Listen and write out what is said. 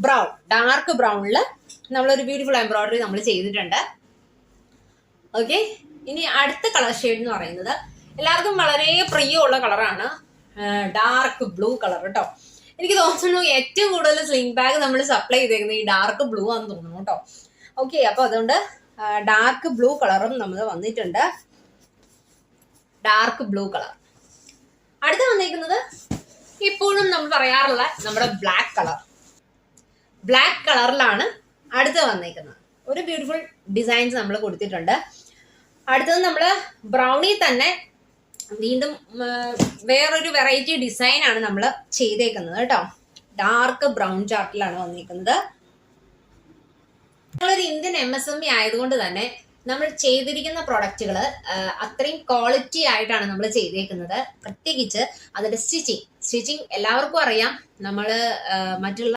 Brown, dark ബ്രൗണിൽ നമ്മളൊരു beautiful embroidery നമ്മൾ ചെയ്തിട്ടുണ്ട്. ഓക്കെ, ഇനി അടുത്ത കളർ ഷെയ്ഡ് എന്ന് പറയുന്നത് എല്ലാവർക്കും വളരെ പ്രിയമുള്ള കളറാണ്, ഡാർക്ക് ബ്ലൂ കളർ കേട്ടോ. എനിക്ക് തോന്നുന്നു ഏറ്റവും കൂടുതൽ സ്ലിംഗ് ബാഗ് നമ്മൾ സപ്ലൈ ചെയ്തേക്കുന്നത് ഈ ഡാർക്ക് ബ്ലൂ ആണെന്ന് തോന്നുന്നു കേട്ടോ. ഓക്കെ, അപ്പൊ അതുകൊണ്ട് ഡാർക്ക് ബ്ലൂ കളറും നമ്മൾ വന്നിട്ടുണ്ട്. Dark blue colour. അടുത്ത് വന്നിരിക്കുന്നത് ഇപ്പോഴും നമ്മൾ പറയാറുള്ള നമ്മുടെ ബ്ലാക്ക് കളർ. ബ്ലാക്ക് കളറിലാണ് അടുത്ത് വന്നിരിക്കുന്നത്. ഒരു ബ്യൂട്ടിഫുൾ ഡിസൈൻസ് നമ്മൾ കൊടുത്തിട്ടുണ്ട്. അടുത്തത് നമ്മൾ ബ്രൗണിൽ തന്നെ വീണ്ടും വേറൊരു വെറൈറ്റി ഡിസൈൻ ആണ് നമ്മൾ ചെയ്തേക്കുന്നത് കേട്ടോ. ഡാർക്ക് ബ്രൗൺ ചാർട്ടിലാണ് വന്നിരിക്കുന്നത്. നമ്മളൊരു ഇന്ത്യൻ MSME ആയതുകൊണ്ട് തന്നെ നമ്മൾ ചെയ്തിരിക്കുന്ന പ്രൊഡക്റ്റുകൾ അത്രയും ക്വാളിറ്റി ആയിട്ടാണ് നമ്മൾ ചെയ്തേക്കുന്നത്. പ്രത്യേകിച്ച് അതിന്റെ സ്റ്റിച്ചിങ് എല്ലാവർക്കും അറിയാം. നമ്മൾ മറ്റുള്ള